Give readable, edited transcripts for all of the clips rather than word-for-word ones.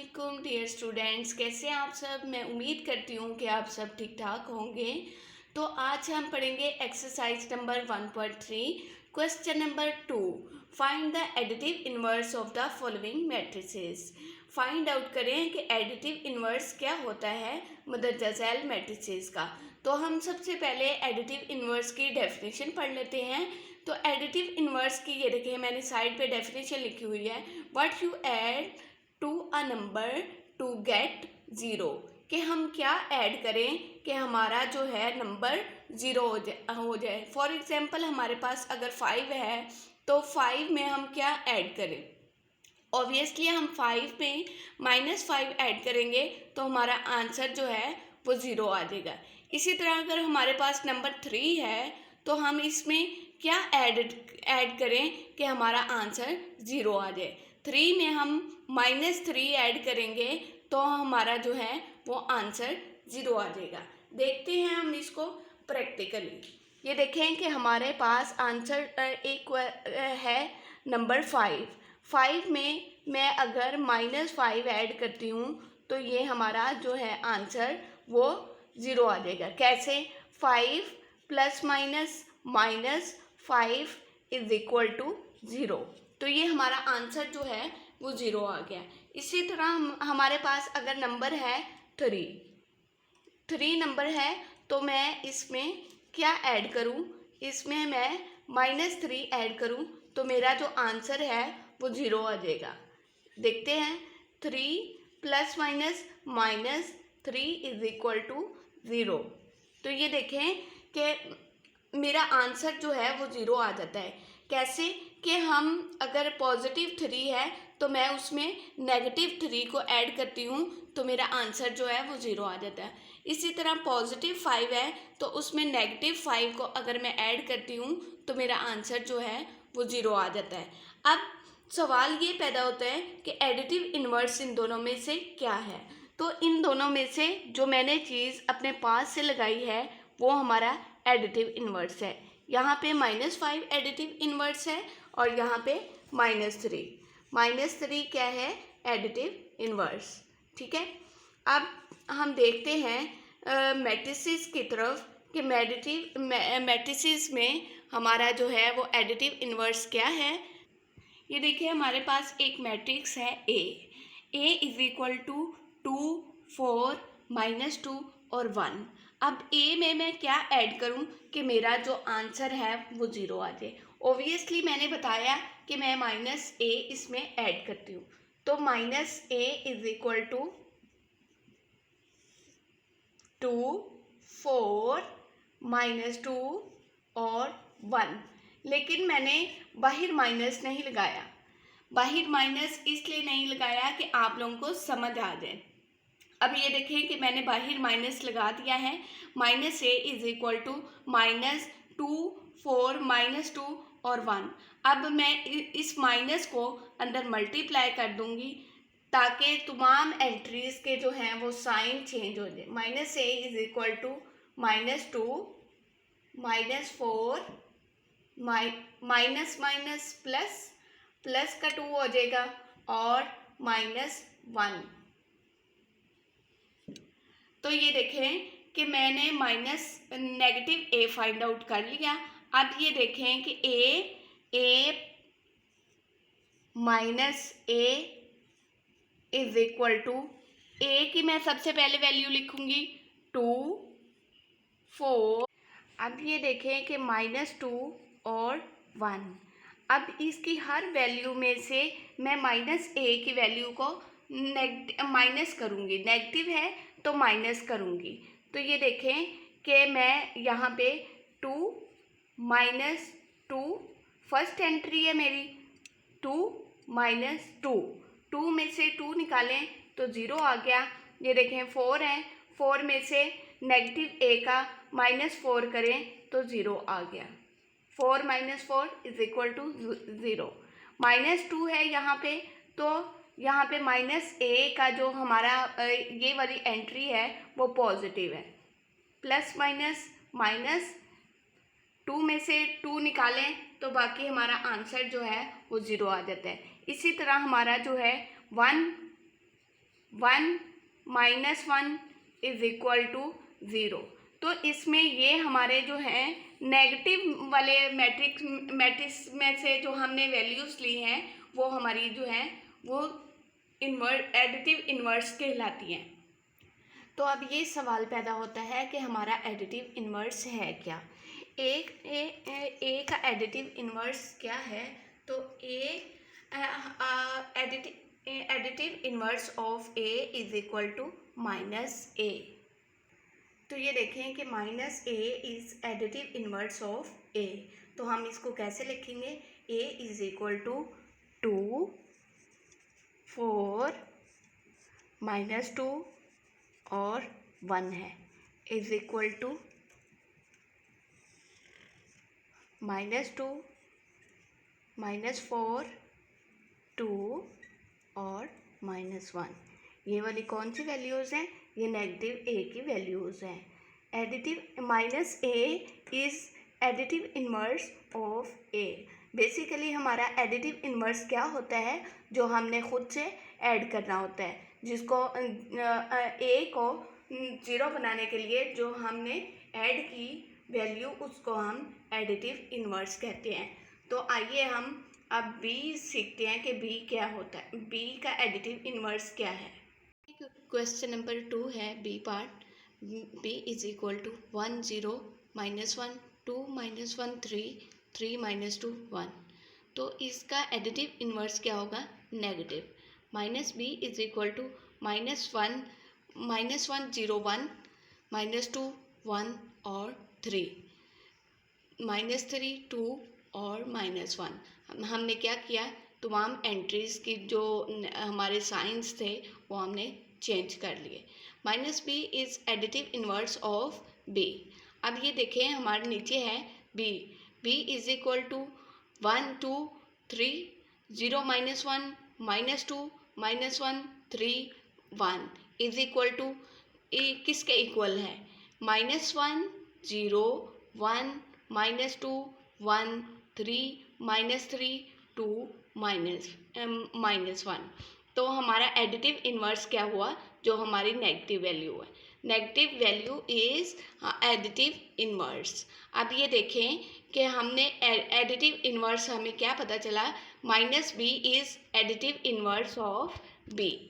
वालेकुम dear students, कैसे हैं आप सब। मैं उम्मीद करती हूँ कि आप सब ठीक ठाक होंगे। तो आज हम पढ़ेंगे exercise number 1.3 question number 2। Find the additive inverse of the following matrices. Find out करें कि एडिटिव इनवर्स क्या होता है मदरजा झैल मैट्रिसेस का। तो हम सबसे पहले एडिटिव इनवर्स की डेफिनेशन पढ़ लेते हैं। तो एडिटिव इनवर्स की ये देखिए मैंने साइड पे डेफिनेशन लिखी हुई है। What you add to a number to get zero, कि हम क्या ऐड करें कि हमारा जो है नंबर ज़ीरो हो जाए। फॉर एग्जांपल हमारे पास अगर 5 है तो 5 में हम क्या ऐड करें। ऑब्वियसली हम 5 में -5 ऐड करेंगे तो हमारा आंसर जो है वो ज़ीरो आ जाएगा। इसी तरह अगर हमारे पास नंबर 3 है तो हम इसमें क्या ऐड करें कि हमारा आंसर ज़ीरो आ जाए। 3 में हम -3 ऐड करेंगे तो हमारा जो है वो आंसर ज़ीरो आ जाएगा। देखते हैं हम इसको प्रैक्टिकली। ये देखें कि हमारे पास आंसर एक है नंबर 5 में मैं अगर -5 ऐड करती हूँ तो ये हमारा जो है आंसर वो ज़ीरो आ जाएगा। कैसे? 5 + -5 = 0। तो ये हमारा आंसर जो है वो ज़ीरो आ गया। इसी तरह हमारे पास अगर नंबर है 3 नंबर है तो मैं इसमें क्या ऐड करूं। इसमें मैं -3 ऐड करूं तो मेरा जो आंसर है वो ज़ीरो आ जाएगा। देखते हैं 3 + -3 = 0। तो ये देखें कि मेरा आंसर जो है वो ज़ीरो आ जाता है। कैसे? कि हम अगर +3 है तो मैं उसमें -3 को ऐड करती हूँ तो मेरा आंसर जो है वो ज़ीरो आ जाता है। इसी तरह +5 है तो उसमें -5 को अगर मैं ऐड करती हूँ तो मेरा आंसर जो है वो ज़ीरो आ जाता है। अब सवाल ये पैदा होता है कि एडिटिव इन्वर्स इन दोनों में से क्या है। तो इन दोनों में से जो मैंने चीज़ अपने पास से लगाई है वो हमारा एडिटिव इन्वर्स है। यहाँ पे -5 एडिटिव इन्वर्स है और यहाँ पे -3। -3 क्या है? Additive inverse. ठीक है। अब हम देखते हैं मैट्रिसेस की तरफ कि मैट्रिसेस में हमारा जो है वो एडिटिव इन्वर्स क्या है। ये देखिए हमारे पास एक मैट्रिक्स है A = 2, 4, -2 और 1। अब A में मैं क्या ऐड करूं कि मेरा जो आंसर है वो ज़ीरो आ जाए। ओबियसली मैंने बताया कि मैं -A इसमें ऐड करती हूँ। तो -A = 2, 4, -2 और 1। लेकिन मैंने बाहर माइनस नहीं लगाया। बाहर माइनस इसलिए नहीं लगाया कि आप लोगों को समझ आ जाए। अब ये देखें कि मैंने बाहर माइनस लगा दिया है। -A = -2, 4, -2 और 1। अब मैं इस माइनस को अंदर मल्टीप्लाई कर दूंगी ताकि तमाम एंट्रीज के जो हैं वो साइन चेंज हो जाए। -A = -2, -4, minus minus plus, plus का 2 हो जाएगा और -1। तो ये देखें कि मैंने -A फाइंड आउट कर लिया। अब ये देखें कि A = A की मैं सबसे पहले वैल्यू लिखूंगी 2, 4। अब ये देखें कि -2 और 1। अब इसकी हर वैल्यू में से मैं -A की वैल्यू को माइनस करूँगी। नेगेटिव है तो माइनस करूँगी। तो ये देखें कि मैं यहाँ पे 2 -2 फर्स्ट एंट्री है मेरी। 2 -2, 2 में से 2 निकालें तो 0 आ गया। ये देखें 4 है, 4 में से -A का -4 करें तो 0 आ गया। 4 - 4 = 0। -2 है यहाँ पे तो यहाँ पे -A का जो हमारा ये वाली एंट्री है वो पॉजिटिव है। प्लस माइनस 2 में से 2 निकालें तो बाकी हमारा आंसर जो है वो 0 आ जाता है। इसी तरह हमारा जो है 1 1 माइनस 1 इज इक्वल टू 0। तो इसमें ये हमारे जो हैं नेगेटिव वाले मैट्रिक्स में से जो हमने वैल्यूज़ ली हैं वो हमारी जो है वो एडिटिव इन्वर्स कहलाती हैं। तो अब ये सवाल पैदा होता है कि हमारा एडिटिव इन्वर्स है क्या। ए का एडिटिव इन्वर्स क्या है, तो additive inverse of A is equal to minus A. तो ये देखें कि minus A is additive inverse of A. तो हम इसको कैसे लिखेंगे, ए इज इक्वल टू 2 4 -2 और 1 है, इज इक्वल टू -2 -4 2 और -1। ये वाली कौन सी वैल्यूज़ हैं, ये नेगेटिव ए की वैल्यूज़ हैं। Additive minus A is additive inverse of A. Basically हमारा एडिटिव इन्वर्स क्या होता है, जो हमने खुद से ऐड करना होता है, जिसको ए को 0 बनाने के लिए जो हमने ऐड की वैल्यू उसको हम एडिटिव इन्वर्स कहते हैं। तो आइए हम अब बी सीखते हैं कि बी क्या होता है, बी का एडिटिव इन्वर्स क्या है। क्वेश्चन नंबर 2 है B part. B is equal to 1 0 -1 2 -1 3 3 -2 1। तो इसका एडिटिव इन्वर्स क्या होगा, negative. Minus B is equal to -1 0 1 -2 1 और 3 -3 2 और -1। हमने क्या किया, तमाम एंट्रीज़ की जो हमारे साइंस थे वो हमने चेंज कर लिए। Minus B is additive inverse of B. अब ये देखें हमारे नीचे है B. B is equal to 1 2 3 0 -1 -2 -1 3 1 is equal to किसके इक्वल है, -1 0 1 -2 1 3 -3 2 -1। तो हमारा एडिटिव इन्वर्स क्या हुआ, जो हमारी नेगेटिव वैल्यू है। Negative value is additive inverse. अब ये देखें कि हमने एडिटिव इन्वर्स हमें क्या पता चला, minus B is additive inverse of B.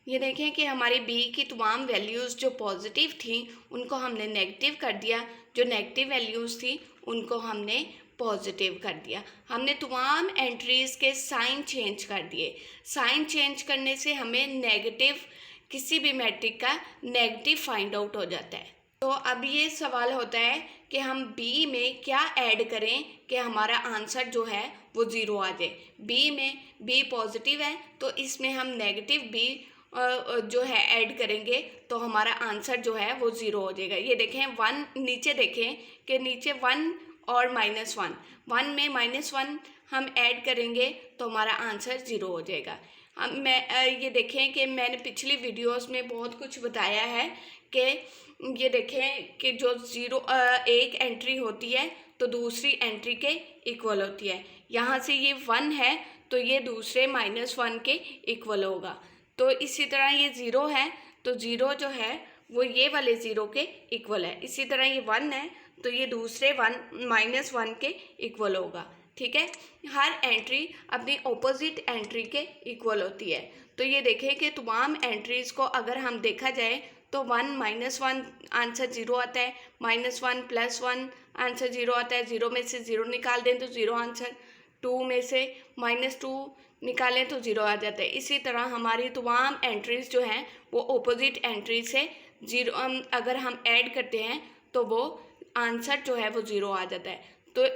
ये देखें कि हमारी बी की तमाम वैल्यूज़ जो पॉजिटिव थी उनको हमने नेगेटिव कर दिया, जो नेगेटिव वैल्यूज़ थी उनको हमने पॉजिटिव कर दिया। हमने तमाम एंट्रीज़ के साइन चेंज कर दिए। साइन चेंज करने से हमें नेगेटिव, किसी भी मैट्रिक का नेगेटिव फाइंड आउट हो जाता है। तो अब ये सवाल होता है कि हम बी में क्या ऐड करें कि हमारा आंसर जो है वो 0 आ जाए। बी में बी पॉजिटिव है तो इसमें हम नेगेटिव बी जो है ऐड करेंगे तो हमारा आंसर जो है वो 0 हो जाएगा। ये देखें 1, नीचे देखें कि नीचे 1 और -1, 1 में -1 हम ऐड करेंगे तो हमारा आंसर 0 हो जाएगा। ये देखें कि मैंने पिछली वीडियोस में बहुत कुछ बताया है कि ये देखें कि जो 0 एक एंट्री होती है तो दूसरी एंट्री के इक्वल होती है। यहाँ से ये 1 है तो ये दूसरे -1 के इक्वल होगा। तो इसी तरह ये 0 है तो 0 जो है वो ये वाले 0 के इक्वल है। इसी तरह ये 1 है तो ये दूसरे -1 के इक्वल होगा। ठीक है, हर एंट्री अपनी ऑपोजिट एंट्री के इक्वल होती है। तो ये देखें कि तमाम एंट्रीज़ को अगर हम देखा जाए तो 1 -1 आंसर 0 आता है, -1 +1 आंसर 0 आता है, 0 में से 0 निकाल दें तो 0 आंसर, 2 में से -2 निकालें तो 0 आ जाता है। इसी तरह हमारी तमाम एंट्रीज़ जो हैं वो ऑपोजिट एंट्री से 0 अगर हम ऐड करते हैं तो वो आंसर जो है वो 0 आ जाता है। तो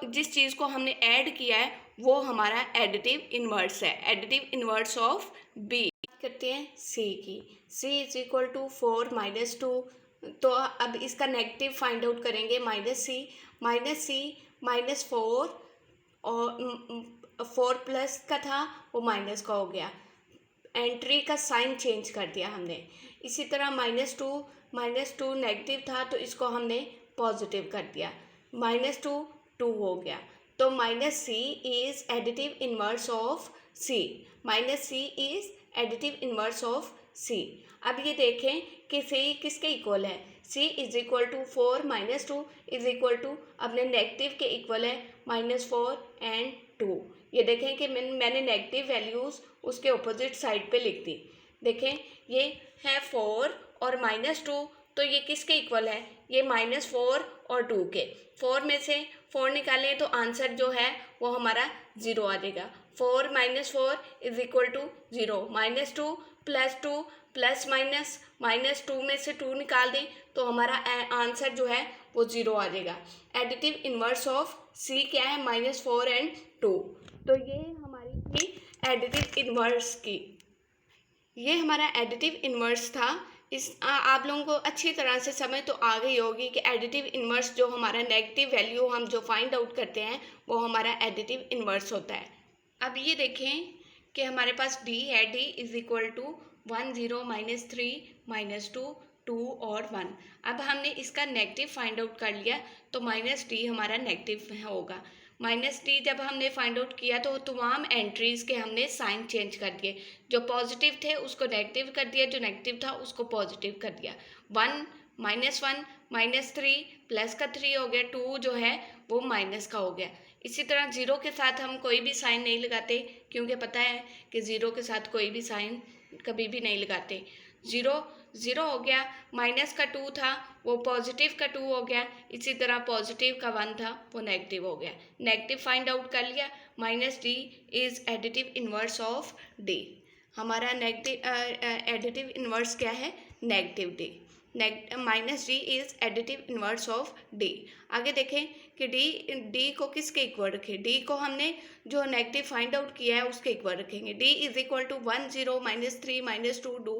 जिस चीज़ को हमने ऐड किया है वो हमारा एडिटिव इन्वर्स है, एडिटिव इन्वर्स ऑफ बी। करते हैं सी की। सी इज इक्वल टू 4 -2। तो अब इसका नेगेटिव फाइंड आउट करेंगे, -4 और 4 प्लस का था वो माइनस का हो गया, एंट्री का साइन चेंज कर दिया हमने। इसी तरह -2 नेगेटिव था तो इसको हमने पॉजिटिव कर दिया, -2 हो गया। तो -c is additive inverse of c, -c is additive inverse of C. अब ये देखें कि सी किसके इक्वल है, C is equal to 4 minus 2 is equal to अपने नेगेटिव के इक्वल है -4 एंड 2। ये देखें कि मैंने नेगेटिव वैल्यूज़ उसके अपोजिट साइड पे लिख दी। देखें ये है 4 और -2, तो ये किसके इक्वल है, ये -4 और 2 के। 4 में से 4 निकालें तो आंसर जो है वो हमारा 0 आ जाएगा। 4 - 4 इज इक्वल टू 0, -2 + 2 + -2 में से 2 निकाल दें तो हमारा आंसर जो है वो 0 आ जाएगा। एडिटिव इन्वर्स ऑफ सी क्या है, -4 एंड 2। तो ये हमारी थी एडिटिव इन्वर्स की, ये हमारा एडिटिव इन्वर्स था। इस आप लोगों को अच्छी तरह से समझ तो आ गई होगी कि एडिटिव इन्वर्स जो हमारा नेगेटिव वैल्यू हम जो फाइंड आउट करते हैं वो हमारा एडिटिव इन्वर्स होता है। अब ये देखें कि हमारे पास d है, d इज इक्वल टू 1 0 -3 -2 2 और 1। अब हमने इसका नेगेटिव फाइंड आउट कर लिया तो -d हमारा नेगेटिव होगा। -d जब हमने फाइंड आउट किया तो तमाम एंट्रीज़ के हमने साइन चेंज कर दिए, जो पॉजिटिव थे उसको नेगेटिव कर दिया, जो नेगेटिव था उसको पॉजिटिव कर दिया। 1 -1 -3 प्लस का 3 हो गया, 2 जो है वो माइनस का हो गया। इसी तरह 0 के साथ हम कोई भी साइन नहीं लगाते, क्योंकि पता है कि 0 के साथ कोई भी साइन कभी भी नहीं लगाते। 0 0 हो गया, माइनस का 2 था वो पॉजिटिव का 2 हो गया, इसी तरह पॉजिटिव का 1 था वो नेगेटिव हो गया। नेगेटिव फाइंड आउट कर लिया, -d is additive inverse of d। हमारा नेगेटिव एडिटिव इन्वर्स क्या है, negative d। -d is additive inverse of d। आगे देखें कि d को किसके इक्वल रखें, d को हमने जो नेगेटिव फाइंड आउट किया है उसके इक्वल रखेंगे। d is equal to 1 0 -3 -2 2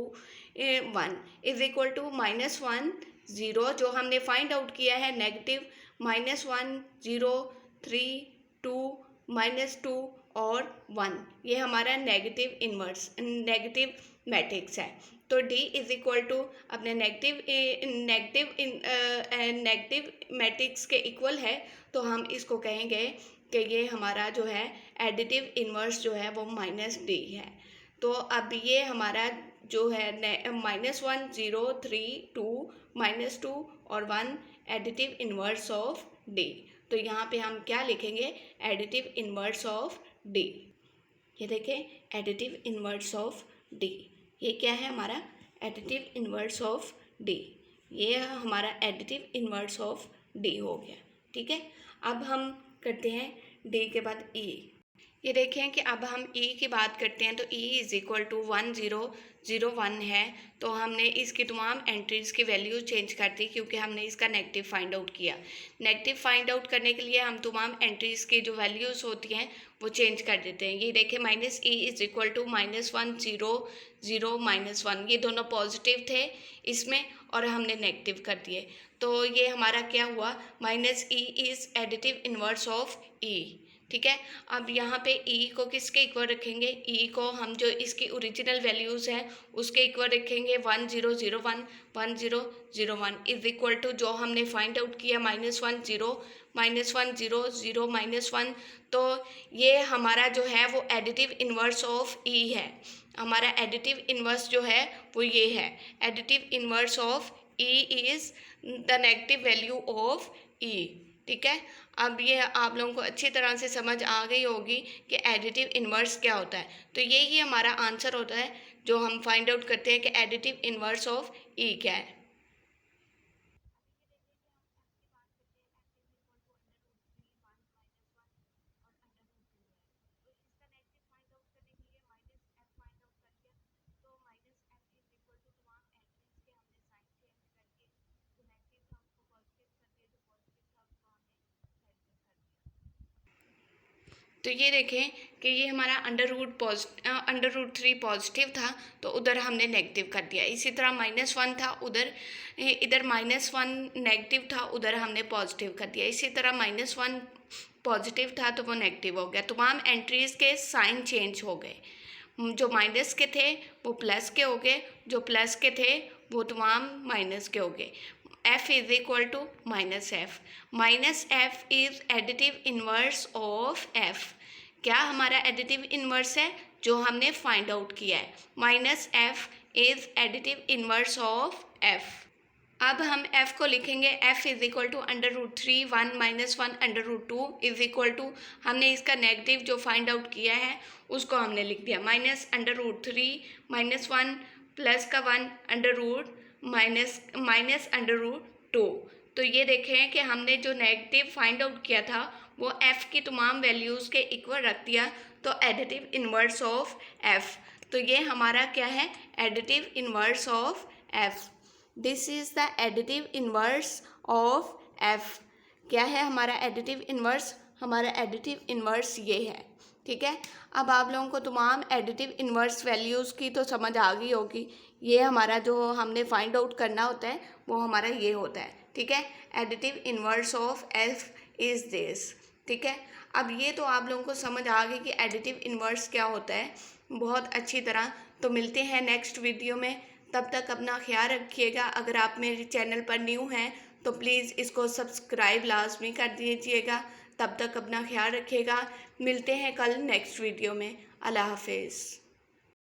1 is equal to -1 0 जो हमने फाइंड आउट किया है नेगेटिव, -1 0 3 2 -2 और 1। ये हमारा नेगेटिव इन्वर्स नेगेटिव मैट्रिक्स है। तो d इज इक्वल टू अपने नेगेटिव मैट्रिक्स के इक्वल है, तो हम इसको कहेंगे कि ये हमारा जो है एडिटिव इन्वर्स जो है वो -d है। तो अब ये हमारा जो है -1 0 3 2 -2 और 1 एडिटिव इन्वर्स ऑफ d। तो यहाँ पे हम क्या लिखेंगे, एडिटिव इन्वर्स ऑफ d। ये देखें एडिटिव इन्वर्स ऑफ d, ये क्या है हमारा एडिटिव इन्वर्स ऑफ d। ये हमारा एडिटिव इन्वर्स ऑफ d हो गया। ठीक है, अब हम करते हैं d के बाद e। ये देखें कि अब हम e की बात करते हैं तो e इज इक्वल टू 1 0 0 1 है, तो हमने इसकी तमाम एंट्रीज़ की वैल्यू चेंज कर दी क्योंकि हमने इसका नेगेटिव फाइंड आउट किया। नेगेटिव फाइंड आउट करने के लिए हम तमाम एंट्रीज़ की जो वैल्यूज़ होती हैं वो चेंज कर देते हैं। ये देखें -e इज इक्वल टू -1 0 0 -1, ये दोनों पॉजिटिव थे इसमें और हमने नेगेटिव कर दिए, तो ये हमारा क्या हुआ, -e is additive inverse of e। ठीक है, अब यहाँ पे e को किसके इक्वल रखेंगे, e को हम जो इसकी ओरिजिनल वैल्यूज़ हैं उसके इक्वल रखेंगे। 1 0 0 1 1 0 0 1 इज इक्वल टू जो हमने फाइंड आउट किया -1 0 -1 0 0 -1, तो ये हमारा जो है वो एडिटिव इन्वर्स ऑफ e है। हमारा एडिटिव इन्वर्स जो है वो ये है, additive inverse of e is the negative value of e। ठीक है, अब ये आप लोगों को अच्छी तरह से समझ आ गई होगी कि एडिटिव इन्वर्स क्या होता है। तो यही हमारा आंसर होता है जो हम फाइंड आउट करते हैं कि एडिटिव इन्वर्स ऑफ ई क्या है। तो ये देखें कि ये हमारा √3 पॉजिटिव था तो उधर हमने नेगेटिव कर दिया। इसी तरह -1 था उधर, इधर -1 नेगेटिव था उधर हमने पॉजिटिव कर दिया। इसी तरह -1 पॉजिटिव था तो वो नेगेटिव हो गया। तमाम एंट्रीज़ के साइन चेंज हो गए, जो माइनस के थे वो प्लस के हो गए, जो प्लस के थे वो तमाम माइनस के हो गए। f is equal to -f, -f is additive inverse of f। क्या हमारा एडिटिव इन्वर्स है, जो हमने फाइंड आउट किया है। Minus F is additive inverse of F. अब हम f को लिखेंगे f is equal to √3 1 - 1 √2 is equal to, हमने इसका नेगेटिव जो फाइंड आउट किया है उसको हमने लिख दिया -√3 - 1 प्लस का 1 √ -√2। तो ये देखें कि हमने जो नेगेटिव फाइंड आउट किया था वो f की तमाम वैल्यूज़ के इक्वल रख दिया, तो एडिटिव इन्वर्स ऑफ f। तो ये हमारा क्या है, additive inverse of f। This is the additive inverse of f। क्या है हमारा एडिटिव इन्वर्स? हमारा एडिटिव इन्वर्स ये है। ठीक है, अब आप लोगों को तमाम एडिटिव इन्वर्स वैल्यूज़ की तो समझ आ गई होगी। ये हमारा जो हमने फाइंड आउट करना होता है वो हमारा ये होता है। ठीक है, additive inverse of f is this. ठीक है, अब ये तो आप लोगों को समझ आ गई कि एडिटिव इन्वर्स क्या होता है बहुत अच्छी तरह। तो मिलते हैं नेक्स्ट वीडियो में, तब तक अपना ख्याल रखिएगा। अगर आप मेरे चैनल पर न्यू हैं तो प्लीज़ इसको सब्सक्राइब लाजमी कर दीजिएगा। तब तक अपना ख्याल रखिएगा। मिलते हैं कल नेक्स्ट वीडियो में। अल्लाह हाफिज़।